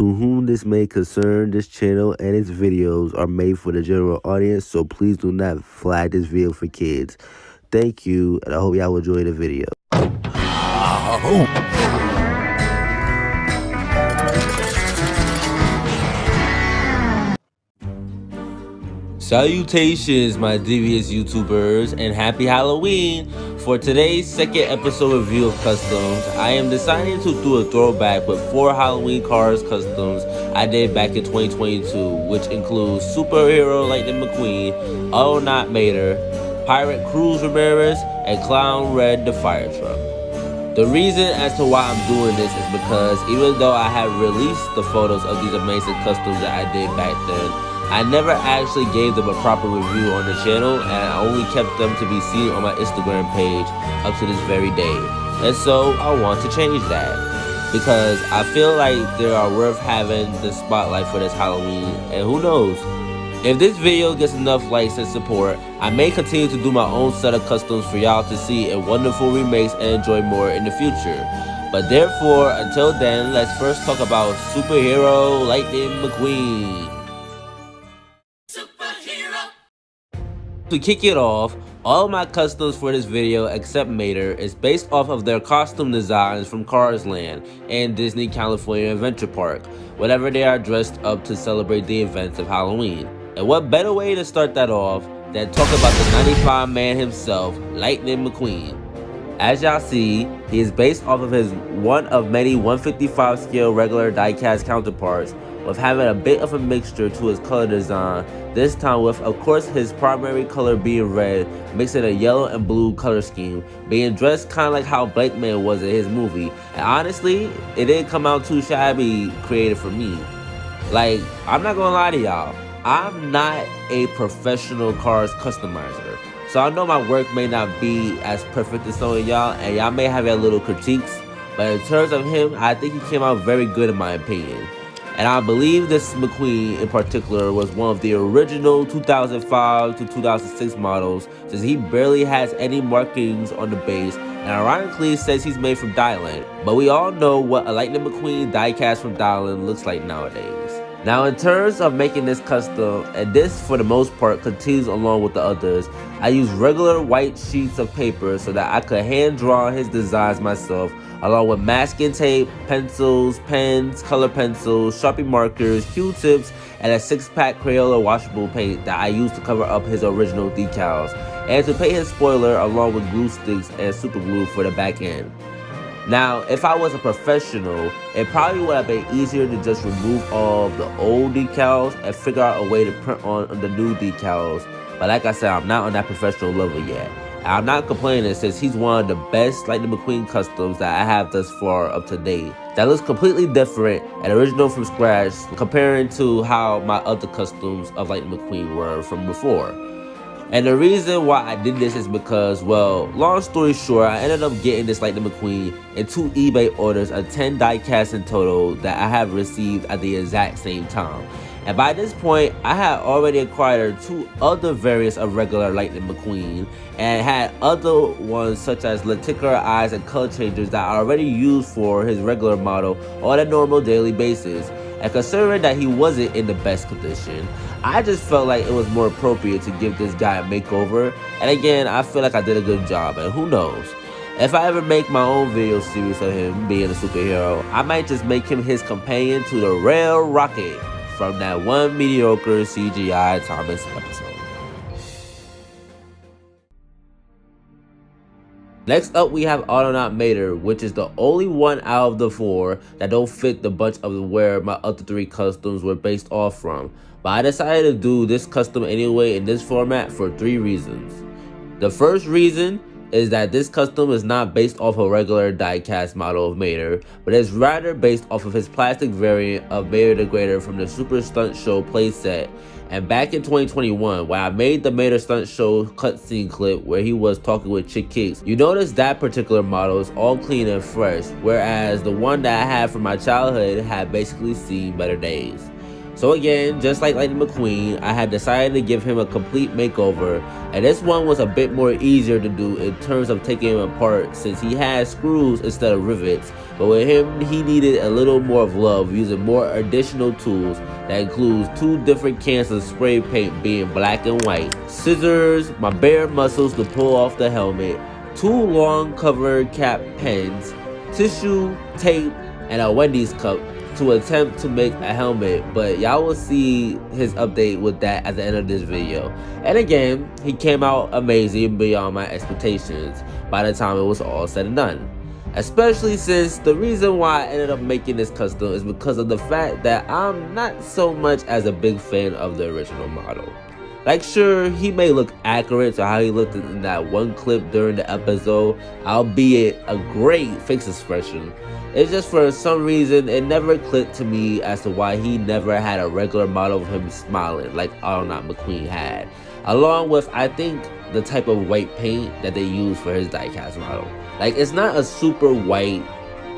To whom this may concern, this channel and its videos are made for the general audience, so please do not flag this video for kids. Thank you, and I hope y'all enjoy the video. Salutations, my devious YouTubers, and happy Halloween! For today's second episode review of customs, I am deciding to do a throwback with 4 Halloween Cars customs I did back in 2022, which includes Superhero Lightning McQueen, Autonaut Mater, Pirate Cruz Ramirez, and Clown Red the Fire Truck. The reason as to why I'm doing this is because even though I have released the photos of these amazing customs that I did back then, I never actually gave them a proper review on the channel, and I only kept them to be seen on my Instagram page up to this very day. And so I want to change that, because I feel like they are worth having the spotlight for this Halloween, and who knows, if this video gets enough likes and support, I may continue to do my own set of customs for y'all to see in wonderful remakes and enjoy more in the future. But therefore, until then, let's first talk about Superhero Lightning McQueen. To kick it off, all of my customs for this video except Mater is based off of their costume designs from Cars Land and Disney California Adventure Park, whenever they are dressed up to celebrate the events of Halloween. And what better way to start that off than talk about the 95 man himself, Lightning McQueen. As y'all see, he is based off of his one of many 155 scale regular diecast counterparts, with having a bit of a mixture to his color design, this time with of course his primary color being red, mixed in a yellow and blue color scheme, being dressed kind of like how Blankman was in his movie. And honestly, it didn't come out too shabby creative for me. Like, I'm not gonna lie to y'all, I'm not a professional cars customizer, so I know my work may not be as perfect as some of y'all, and y'all may have your little critiques, but in terms of him, I think he came out very good in my opinion. And I believe this McQueen in particular was one of the original 2005 to 2006 models, since he barely has any markings on the base, and ironically says he's made from Dylan. But we all know what a Lightning McQueen diecast from Dylan looks like nowadays. Now in terms of making this custom, and this for the most part continues along with the others, I use regular white sheets of paper so that I could hand draw his designs myself, along with masking tape, pencils, pens, color pencils, Sharpie markers, Q-tips, and a 6-pack Crayola washable paint that I used to cover up his original decals, and to paint his spoiler along with glue sticks and super glue for the back end. Now, if I was a professional, it probably would have been easier to just remove all of the old decals and figure out a way to print on the new decals. But like I said, I'm not on that professional level yet. And I'm not complaining, since he's one of the best Lightning McQueen customs that I have thus far up to date. That looks completely different and original from scratch comparing to how my other customs of Lightning McQueen were from before. And the reason why I did this is because, well, long story short, I ended up getting this Lightning McQueen in 2 eBay orders of 10 diecasts in total that I have received at the exact same time. And by this point, I had already acquired 2 other variants of regular Lightning McQueen, and had other ones such as lenticular eyes and color changers that I already used for his regular model on a normal daily basis. And considering that he wasn't in the best condition, I just felt like it was more appropriate to give this guy a makeover. And again, I feel like I did a good job, and who knows, if I ever make my own video series of him being a superhero, I might just make him his companion to the Rail Rocket from that one mediocre CGI Thomas episode. Next up, we have Autonaut Mater, which is the only one out of the 4 that don't fit the bunch of where my other 3 customs were based off from. But I decided to do this custom anyway in this format for 3 reasons. The first reason is that this custom is not based off a regular diecast model of Mater, but is rather based off of his plastic variant of Mater the Greater from the Super Stunt Show playset. And back in 2021, when I made the Mater Stunt Show cutscene clip where he was talking with Chick Kicks, you notice that particular model is all clean and fresh, whereas the one that I had from my childhood had basically seen better days. So again, just like Lightning McQueen, I had decided to give him a complete makeover, and this one was a bit more easier to do in terms of taking him apart since he had screws instead of rivets, but with him he needed a little more of love using more additional tools that includes 2 different cans of spray paint being black and white, scissors, my bare muscles to pull off the helmet, 2 long covered cap pens, tissue, tape, and a Wendy's cup to attempt to make a helmet, but y'all will see his update with that at the end of this video. And again, he came out amazing beyond my expectations by the time it was all said and done. Especially since the reason why I ended up making this custom is because of the fact that I'm not so much as a big fan of the original model. Like, sure, he may look accurate to how he looked in that one clip during the episode, albeit a great face expression. It's just for some reason, it never clicked to me as to why he never had a regular model of him smiling like Autonaut McQueen had. Along with, I think, the type of white paint that they use for his diecast model. Like, it's not a super white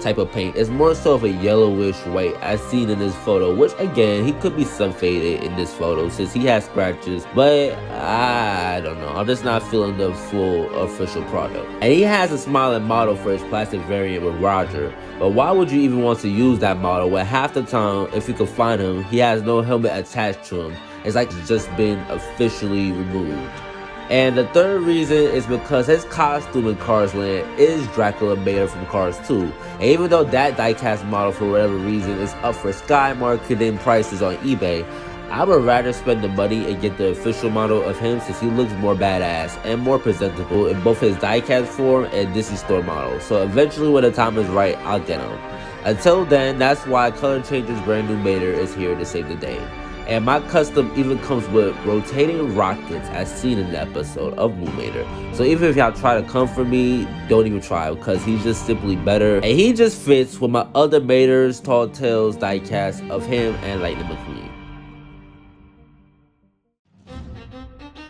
type of paint. It's more so of a yellowish white as seen in this photo, which again, he could be sun faded in this photo since he has scratches, but I don't know. I'm just not feeling the full official product. And he has a smiling model for his plastic variant with Roger, but why would you even want to use that model when half the time, if you could find him, he has no helmet attached to him? It's like it's just been officially removed. And the third reason is because his costume in Cars Land is Dracula Mater from Cars 2. And even though that diecast model for whatever reason is up for sky marketing prices on eBay, I would rather spend the money and get the official model of him since he looks more badass and more presentable in both his diecast form and Disney Store model. So eventually when the time is right, I'll get him. Until then, that's why Color Changer's brand new Mater is here to save the day. And my custom even comes with rotating rockets as seen in the episode of Moon Mater. So even if y'all try to come for me, don't even try because he's just simply better. And he just fits with my other Maters, Tall Tales diecast of him and Lightning McQueen.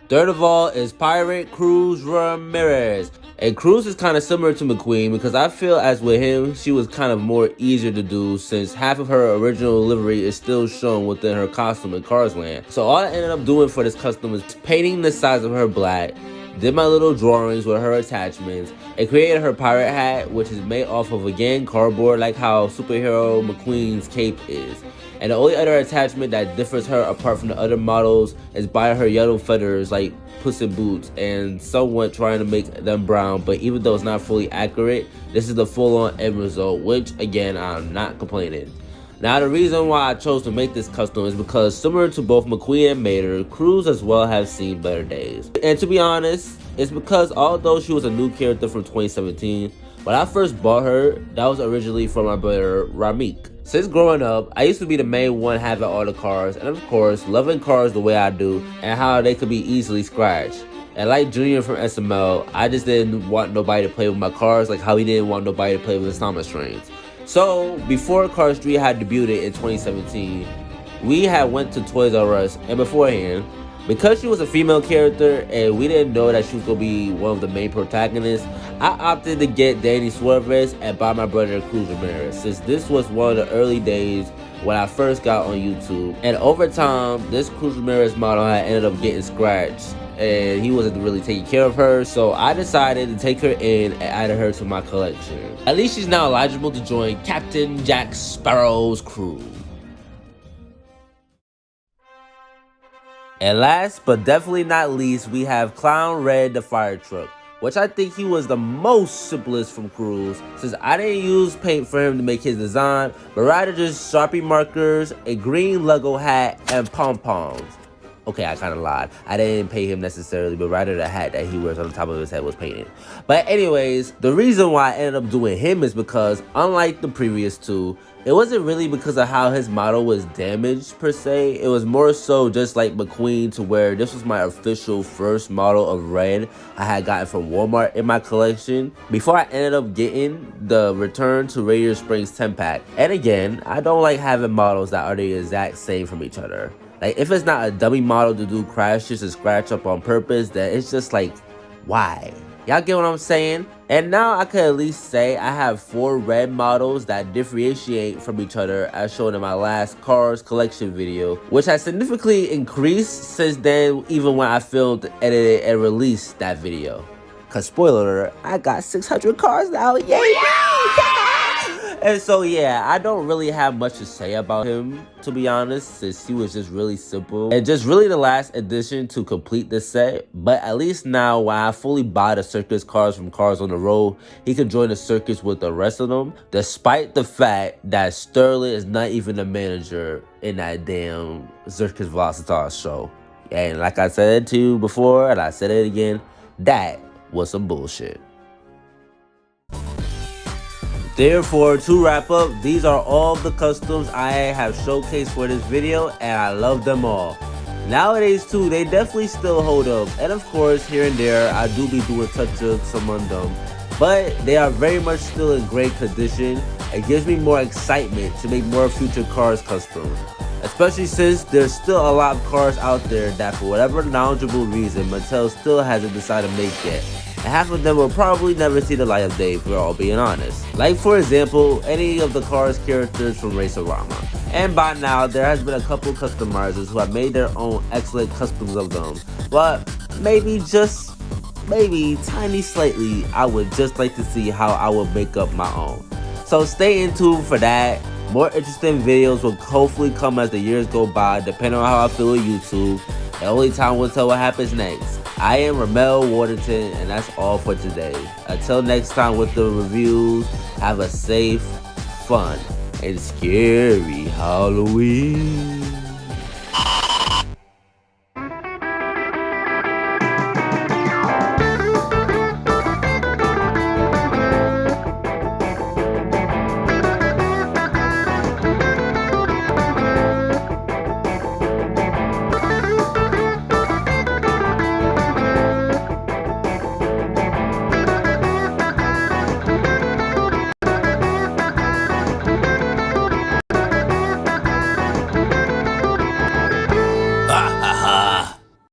Third of all is Pirate Cruz Ramirez. And Cruz is kind of similar to McQueen because I feel as with him, she was kind of more easier to do since half of her original livery is still shown within her costume in Cars Land. So all I ended up doing for this custom is painting the sides of her black, did my little drawings with her attachments, and created her pirate hat, which is made off of, again, cardboard like how superhero McQueen's cape is. And the only other attachment that differs her apart from the other models is by her yellow feathers like Puss in Boots and somewhat trying to make them brown, but even though it's not fully accurate, this is the full-on end result, which again, I'm not complaining. Now the reason why I chose to make this custom is because similar to both McQueen and Mater, Cruz as well have seen better days. And to be honest, it's because although she was a new character from 2017, when I first bought her, that was originally from my brother Ramik. Since growing up, I used to be the main one having all the cars, and of course, loving cars the way I do, and how they could be easily scratched. And like Junior from SML, I just didn't want nobody to play with my cars like how he didn't want nobody to play with his Thomas trains. So, before Cars 3 had debuted in 2017, we had went to Toys R Us, and beforehand, because she was a female character and we didn't know that she was going to be one of the main protagonists, I opted to get Danny Suarez and buy my brother Cruz Ramirez, since this was one of the early days when I first got on YouTube. And over time, this Cruz Ramirez model had ended up getting scratched and he wasn't really taking care of her, so I decided to take her in and added her to my collection. At least she's now eligible to join Captain Jack Sparrow's crew. And last but definitely not least, we have Clown Red the fire truck, which I think he was the most simplest from Cruz, since I didn't use paint for him to make his design, but rather just Sharpie markers, a green Lego hat, and pom-poms. Okay, I kind of lied. I didn't paint him necessarily, but rather the hat that he wears on the top of his head was painted. But anyways, the reason why I ended up doing him is because, unlike the previous two, it wasn't really because of how his model was damaged per se. It was more so just like McQueen, to where this was my official first model of Red I had gotten from Walmart in my collection before I ended up getting the Return to Radiator Springs 10-pack. And again, I don't like having models that are the exact same from each other. Like, if it's not a dummy model to do crashes and scratch up on purpose, then it's just like, why? Y'all get what I'm saying? And now I can at least say I have 4 red models that differentiate from each other as shown in my last cars collection video, which has significantly increased since then, even when I filmed, edited, and released that video. Cause spoiler alert, I got 600 cars now, yay! And so yeah, I don't really have much to say about him, to be honest, since he was just really simple and just really the last addition to complete the set. But at least now, when I fully buy the circus cars from Cars on the Road, he can join the circus with the rest of them, despite the fact that Sterling is not even the manager in that damn Circus Velocitar show. And like I said to you before, and I said it again, that was some bullshit. Therefore, to wrap up, these are all the customs I have showcased for this video, and I love them all. Nowadays too, they definitely still hold up, and of course, here and there, I do be doing touch-ups among them, but they are very much still in great condition. It gives me more excitement to make more future cars customs, especially since there's still a lot of cars out there that for whatever knowledgeable reason, Mattel still hasn't decided to make yet. And half of them will probably never see the light of day if we're all being honest. Like for example, any of the Cars characters from Racerama. And by now, there has been a couple customizers who have made their own excellent customs of them. But maybe tiny slightly, I would just like to see how I would make up my own. So stay in tune for that. More interesting videos will hopefully come as the years go by, depending on how I feel with YouTube. And only time will tell what happens next. I am Ramel Waterton, and that's all for today. Until next time with the reviews, have a safe, fun, and scary Halloween.